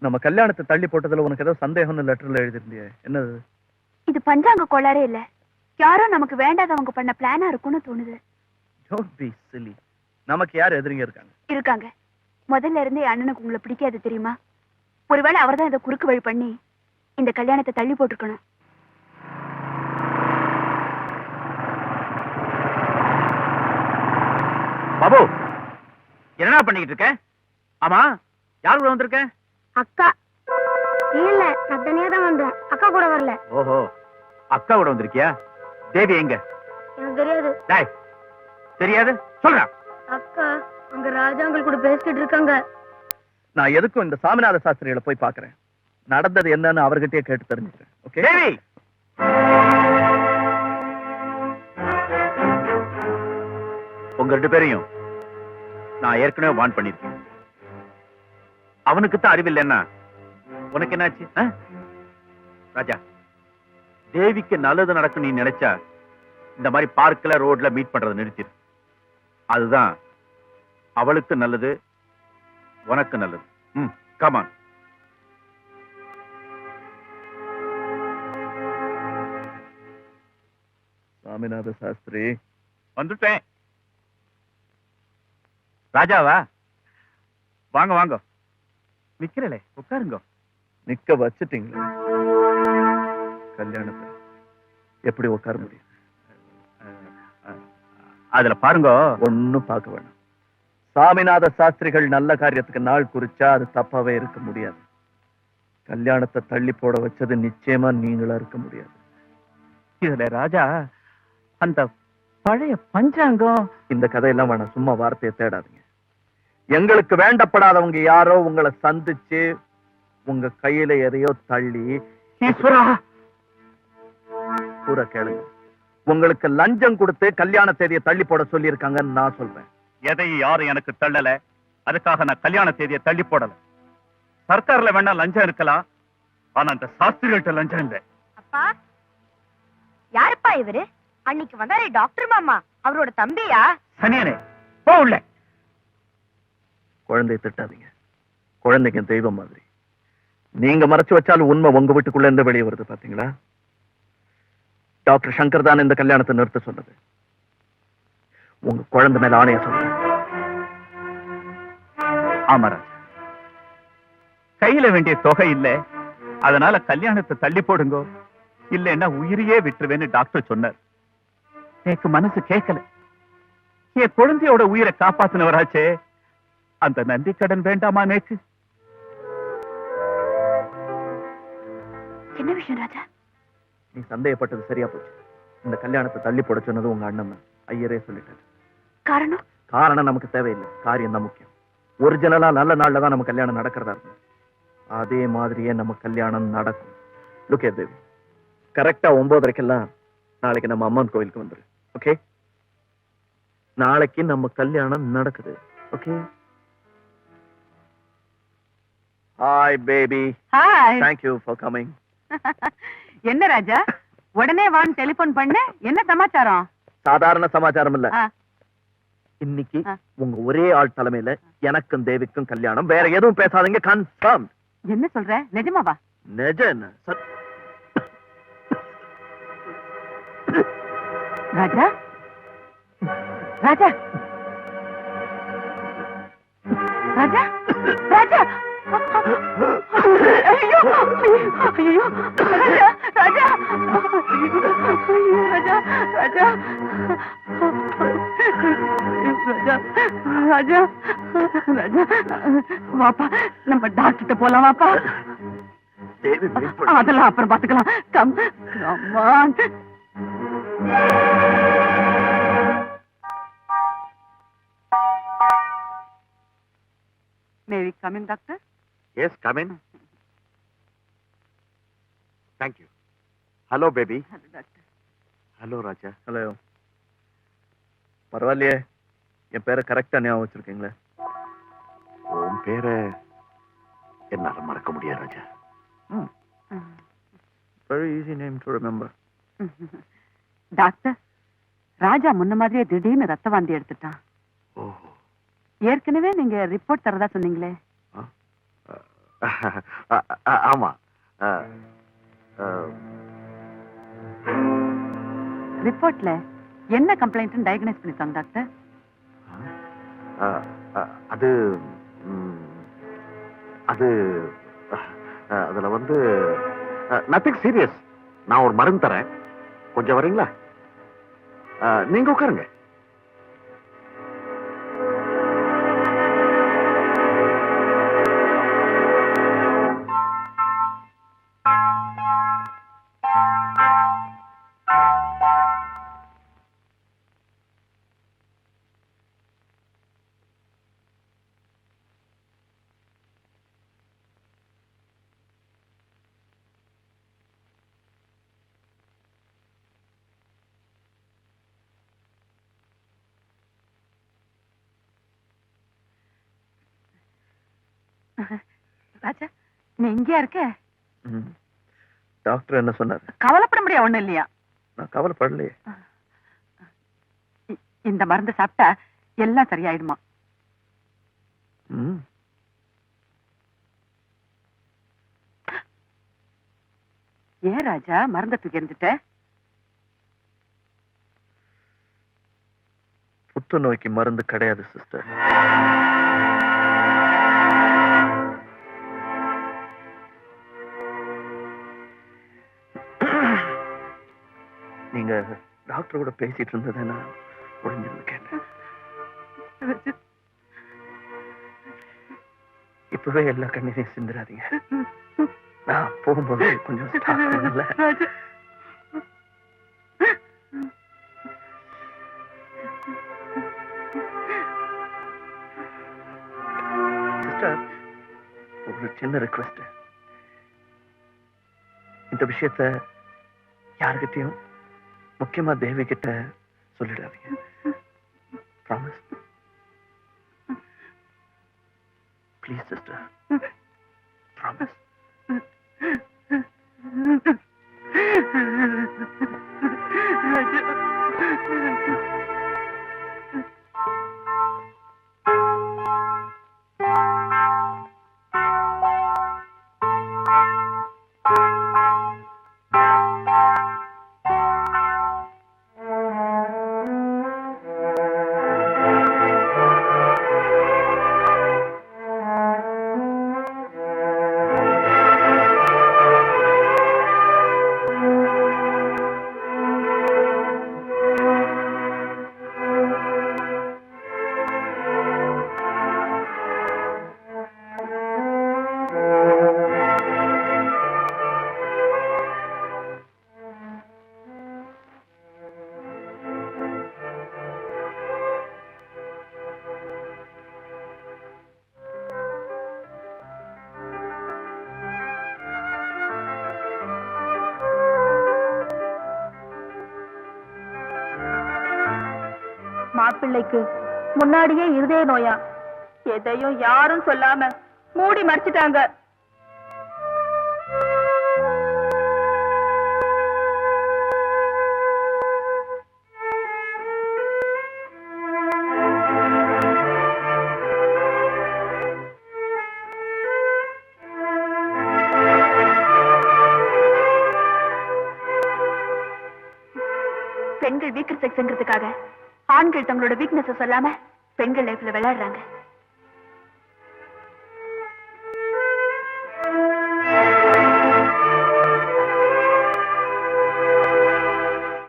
நம்ம கல்யாணத்தை தள்ளி போட்டதுல உனக்கு ஏதோ சந்தேகம்னு லெட்டர்ல எழுதிருந்தியே, என்னது? இது பஞ்சாங்க கோளாறே இல்ல, யாரோ நமக்கு வேண்டாதவங்க பண்ண பிளானா இருக்கும்னு தோணுது. Don't be silly. நமக்கு யார் எதிரிங்க இருக்காங்க? இருக்காங்க. முதல்ல இருந்தே அண்ணனுக்கு உங்களை பிடிக்காது தெரியுமா? ஒருவேளை அவர்தான் இதை குறுக்கு வழி பண்ணி இந்த கல்யாணத்தை தள்ளி போட்டுருக்கணும். பாபு, என்ன பண்ணிக்கிட்டு இருக்க? ஆமா, யார் கூட வந்திருக்க? அக்கா. இல்ல, நான் தனியா தான் வந்தேன், அக்கா கூட வரல. ஓஹோ, அக்கா கூட வந்திருக்கியா? தேவி எங்க? எனக்கு தெரியாது. டேய், தெரியாது சொல்ற. அக்கா அங்க ராஜாங்கள் கூட பேசிட்டு இருக்காங்க. நான் எதுக்கும் இந்த சாமிநாத சாஸ்திரிகளை போய் பாக்குறேன். நடந்தது என்னன்னு அவர்கிட்டயே கேட்டு தெரிஞ்சுக்கிறேன். ஓகே தேவி, உங்க 2 பேரையும் நான் ஏற்கனவே வார்ன் பண்ணிருக்கேன். அவனுக்கு தான் அறிவில்லைன்னா உனக்கு என்னாச்சு? ராஜா, தேவிக்கு நல்லது நடக்கும் நீ நினைச்சா இந்த மாதிரி பார்க்ல ரோட்ல மீட் பண்றதை நிறுத்திடு. அதுதான் அவளுக்கு நல்லது, உனக்கு நல்லது. கமான். சாமிநாத சாஸ்திரி, வந்துட்டேன். ராஜாவா? வாங்க வாங்க, நிக்கிறே, உட்காருங்க. நிக்க வச்சுட்டீங்களா? கல்யாணத்தை எப்படி உட்கார முடியும்? அதுல பாருங்க. ஒன்னும் பார்க்க வேண்டாம். சாமிநாத சாஸ்திரிகள் நல்ல காரியத்துக்கு நாள் குறிச்சா அது தப்பாவே இருக்க முடியாது. கல்யாணத்தை தள்ளி போட வச்சது நிச்சயமா நீங்களா இருக்க முடியாது. இதுல ராஜா அந்த பழைய பஞ்சாங்கம், இந்த கதையெல்லாம் வேணாம், சும்மா வார்த்தையை தேடாதீங்க. எங்களுக்கு வேண்டப்படாதவங்க யாரோ உங்களை சந்திச்சு உங்க கையில எதையோ தள்ளி, ஈஸ்வரா கூற கேளுங்க, உங்களுக்கு லஞ்சம் கொடுத்து கல்யாண தேதியை தள்ளி போட சொல்லி இருக்காங்கன்னு நான் சொல்றேன். எதையும் யாரும் எனக்கு தள்ளல, அதுக்காக நான் கல்யாண தேதியை தள்ளி போடல. சர்க்கார்ல வேணா லஞ்சம் இருக்கலாம், ஆனா அந்த சாஸ்திரிகள்ட்ட லஞ்சம் இல்லை. அப்பா, யாருப்பா இவரு? அன்னைக்கு வந்தாரே டாக்டர் மாமா, அவரோட தம்பியா? சனியனே, போ உள்ள. குழந்தையை திட்டாதீங்க, குழந்தைக்கு தெய்வம் மாதிரி. நீங்க மறைச்சு வச்சாலும் உண்மை உங்க வீட்டுக்குள்ள இருந்து வெளியே வருது, பாத்தீங்களா? டாக்டர் சங்கர் தான் இந்த கல்யாணத்தை நிறுத்த சொன்னது. உங்க குழந்தை மேல ஆணைய சொல்றேன். ஆமராஜ், கையில வேண்டிய தொகை இல்ல, அதனால கல்யாணத்தை தள்ளி போடுங்க, இல்லைன்னா உயிரையே விட்டுருவேன்னு டாக்டர் சொன்னார். எனக்கு மனசு கேட்கல. என் குழந்தையோட உயிரை காப்பாத்தினவராச்சே, அந்த நன்றி கடன் வேண்டாமா நேக்கு? என்ன விஷயம் ராஜா? நீ சந்தேகப்பட்டது சரியா போச்சு. இந்த கல்யாணத்தை தள்ளி போட சொன்னது உங்க அண்ணன் தான். ஐயரே சொல்லிட்டாரு. காரணம்? காரணம் நமக்கு தேவையில்லை, காரியம் தான் முக்கியம். ஒரிஜினலா நல்ல நாள்ல தான் நம்ம கல்யாணம் நடக்கிறதா இருக்கும். அதே மாதிரியே நம்ம கல்யாணம் நடக்கும். லுக்கே தேவி, கரெக்டா 9:30 நாளைக்கு நம்ம அம்மன் கோயிலுக்கு வந்துரு. ஓகே? நாளைக்கு நம்ம கல்யாணம் நடக்குது. Okay? Hi baby. Hi. Thank you for coming. என்ன ராஜா, உடனே வான்னு டெலிபோன் பண்ண, என்ன சமாச்சாரம்? சாதாரண சமாச்சாரம் இல்ல. ஆ. இன்னைக்கு உங்க ஒரே ஆள் தலைமையில எனக்கும் தேவிக்கும் கல்யாணம். வேற எதுவும் பேசாதீங்க, கன்ஃபார்ம். என்ன சொல்ற, நிஜமாவா? நிஜம். ராஜா, ராஜா, ராஜா, ராஜா, ஐயோ, ஐயோ, ராஜா, ராஜா, ஐயோ, ராஜா, ராஜா, ராஜா, ராஜா, ராஜா, வாப்பா, நம்ம டாக்டர்கிட்ட போலாம், வாப்பா. தேவி wait பண்ணு. அதெல்லாம் அப்புறம் பாத்துக்கலாம். Come come on. May we come in, doctor? Yes, come in. Thank you. Hello, baby. Hello, doctor. Hello, Raja. Hello. பரவாயில்லையே, என் பேரை கரெக்டா ஞாபகம் வச்சிருக்கீங்களே. உன் பேரை என்னால மறக்க முடியாது Raja. Very easy name to remember. Doctor, Raja முன்ன மாதிரியே திடீர்னு ரத்த வாந்தி எடுத்துட்டான். ஓஹோ. ஏற்கனவே நீங்க ரிப்போர்ட் தரதா சொன்னீங்களே. ஆமா. ரிப்போர்ட்ல என்ன கம்ப்ளைண்ட் டயக்னைஸ் பண்ணிருக்காங்க டாக்டர்? அது அது அதுல வந்து நத்திங் சீரியஸ். நான் ஒரு மருந்து தரேன், கொஞ்சம் வரீங்களா? நீங்க உட்காருங்க. ராஜா, நீ இங்கேயா இருக்க? டாக்டர் என்ன சொன்னாரு? கவலைப்பட முடியாது, ஒண்ணும் இல்லையா? நான் கவலைப்படலையே. இந்த மருந்து சாப்பிட்டா எல்லாம் சரியாயிடுமா? ம். ஏன் ராஜா மருந்த தூக்கி எறிஞ்சிட்ட? புற்றுநோய்க்கு மருந்து கிடையாது சிஸ்டர். நீங்க டாக்டர் கூட பேசிட்டு இருந்ததை நான் ஒளிஞ்சிருந்து கேட்டேன். இப்பவே எல்லா கண்ணீரையும் சிந்துறாதீங்க. நான் போகும்போது கொஞ்சம் stop பண்ணல. சிஸ்டர், ஒரு சின்ன ரிக்வெஸ்ட். இந்த விஷயத்த யாருக்கிட்டையும், முக்கியமா தேவி கிட்ட சொல்லிடாதீங்க. ப்ராமிஸ். Please sister, promise. மாப்பிள்ளைக்கு முன்னாடியே இருதய நோயா, எதையும் யாரும் சொல்லாம மூடி மறைச்சிட்டாங்க. பெண்கள் வீக்கர் செக்ஸ்ங்கிறதுக்காக ஆண்கள் தங்களோட வீக்னஸ் சொல்லாம பெண்கள் லைஃப்ல விளையாடுறாங்க.